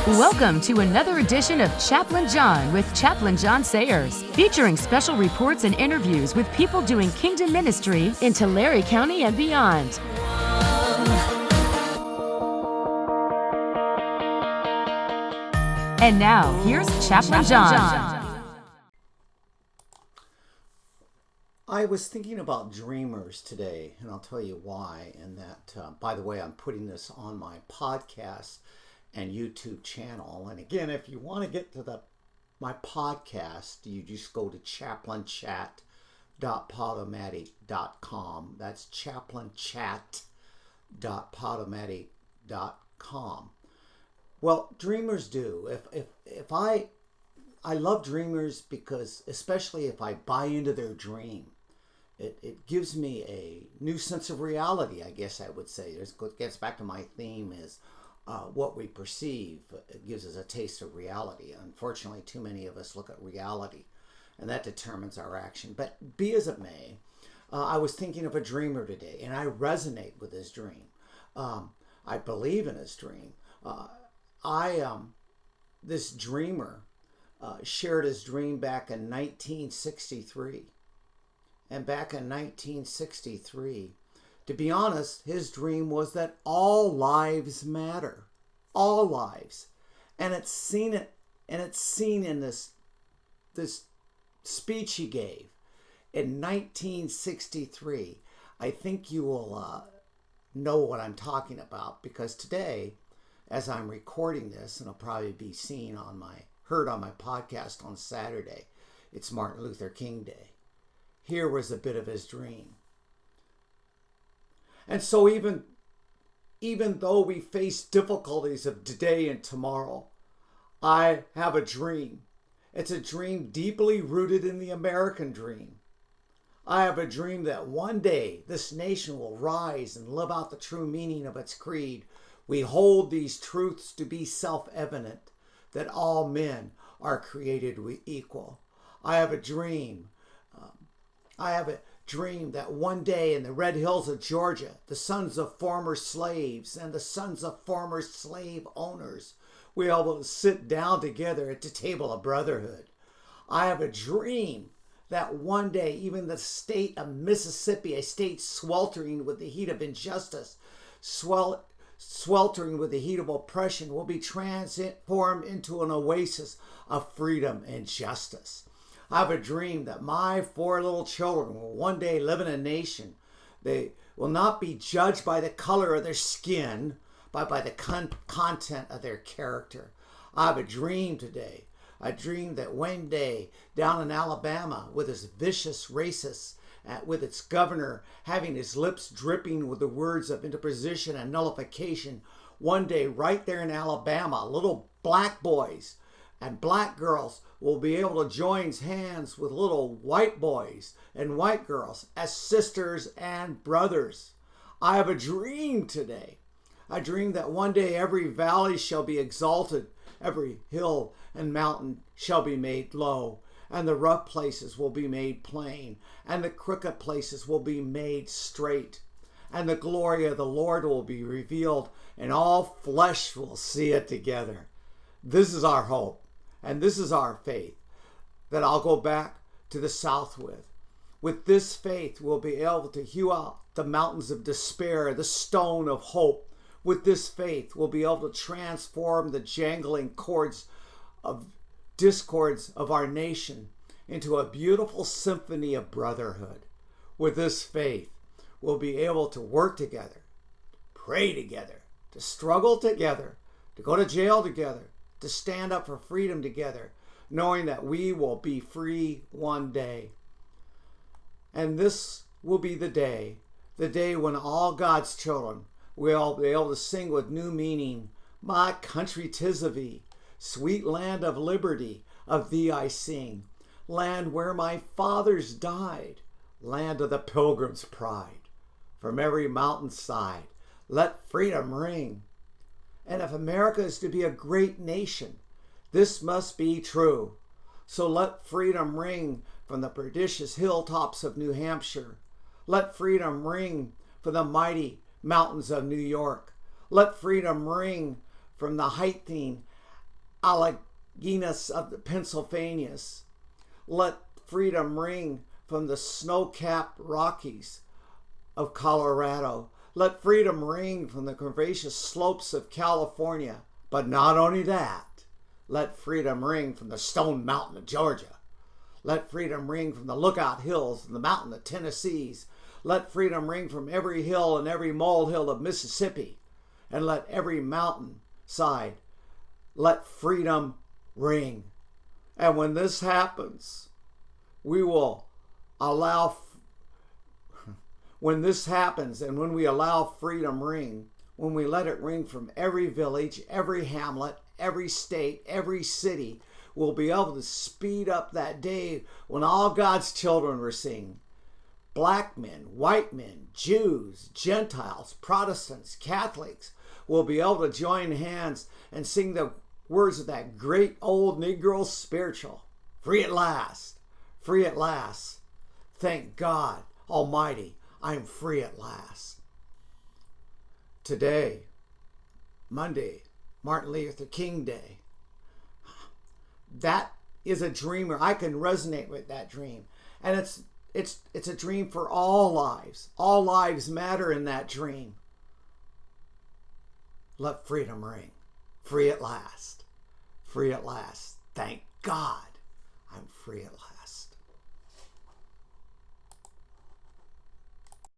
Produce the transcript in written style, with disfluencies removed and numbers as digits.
Welcome to another edition of Chaplain John with Chaplain John Sayers, featuring special reports and interviews with people doing kingdom ministry in Tulare County and beyond. And now, here's Chaplain John. I was thinking about dreamers today, and I'll tell you why. And that, by the way, I'm putting this on my podcast and YouTube channel. And again, if you want to get to my podcast, you just go to chaplainchat.podomatic.com. That's chaplainchat.podomatic.com. Well, dreamers do. If I love dreamers because, especially if I buy into their dream, it gives me a new sense of reality, I guess I would say. It gets back to my theme is what we perceive. It gives us a taste of reality. Unfortunately, too many of us look at reality, and that determines our action. But be as it may, I was thinking of a dreamer today, and I resonate with his dream. I believe in his dream. This dreamer shared his dream back in 1963. And back in 1963, to be honest, his dream was that all lives matter. All lives. And it's seen in this speech he gave in 1963. I think you will know what I'm talking about, because today, as I'm recording this, and it'll probably be heard on my podcast on Saturday, it's Martin Luther King Day. Here was a bit of his dream. And so even though we face difficulties of today and tomorrow, I have a dream. It's a dream deeply rooted in the American dream. I have a dream that one day this nation will rise and live out the true meaning of its creed. We hold these truths to be self-evident, that all men are created equal. I have a dream. That one day in the Red Hills of Georgia, the sons of former slaves and the sons of former slave owners will be able to sit down together at the table of brotherhood. I have a dream that one day even the state of Mississippi, a state sweltering with the heat of injustice, sweltering with the heat of oppression, will be transformed into an oasis of freedom and justice. I have a dream that my 4 little children will one day live in a nation. They will not be judged by the color of their skin, but by the content of their character. I have a dream today. A dream that one day down in Alabama, with its vicious racists, with its governor having his lips dripping with the words of interposition and nullification, one day right there in Alabama, little black boys and black girls will be able to join hands with little white boys and white girls as sisters and brothers. I have a dream today. A dream that one day every valley shall be exalted, every hill and mountain shall be made low, and the rough places will be made plain, and the crooked places will be made straight, and the glory of the Lord will be revealed, and all flesh will see it together. This is our hope. And this is our faith that I'll go back to the South with. With this faith, we'll be able to hew out the mountains of despair, the stone of hope. With this faith, we'll be able to transform the jangling discords of our nation into a beautiful symphony of brotherhood. With this faith, we'll be able to work together, pray together, to struggle together, to go to jail together, to stand up for freedom together, knowing that we will be free one day. And this will be the day when all God's children will be able to sing with new meaning, "My country 'tis of thee, sweet land of liberty, of thee I sing, land where my fathers died, land of the pilgrim's pride. From every mountainside, let freedom ring." And if America is to be a great nation, this must be true. So let freedom ring from the prodigious hilltops of New Hampshire. Let freedom ring from the mighty mountains of New York. Let freedom ring from the Haitian Alleghenies of the Pennsylvanias. Let freedom ring from the snow-capped Rockies of Colorado. Let freedom ring from the curvaceous slopes of California. But not only that, let freedom ring from the Stone Mountain of Georgia. Let freedom ring from the Lookout Hills and the mountain of Tennessee's. Let freedom ring from every hill and every molehill of Mississippi. And let every mountain side, let freedom ring. And when this happens, we will allow, when this happens and when we allow freedom ring, when we let it ring from every village, every hamlet, every state, every city, we'll be able to speed up that day when all God's children were singing. Black men, white men, Jews, Gentiles, Protestants, Catholics will be able to join hands and sing the words of that great old Negro spiritual. Free at last, free at last. Thank God Almighty, I'm free at last. Today, Monday, Martin Luther King Day. That is a dreamer. I can resonate with that dream. And it's a dream for all lives. All lives matter in that dream. Let freedom ring. Free at last. Free at last. Thank God I'm free at last.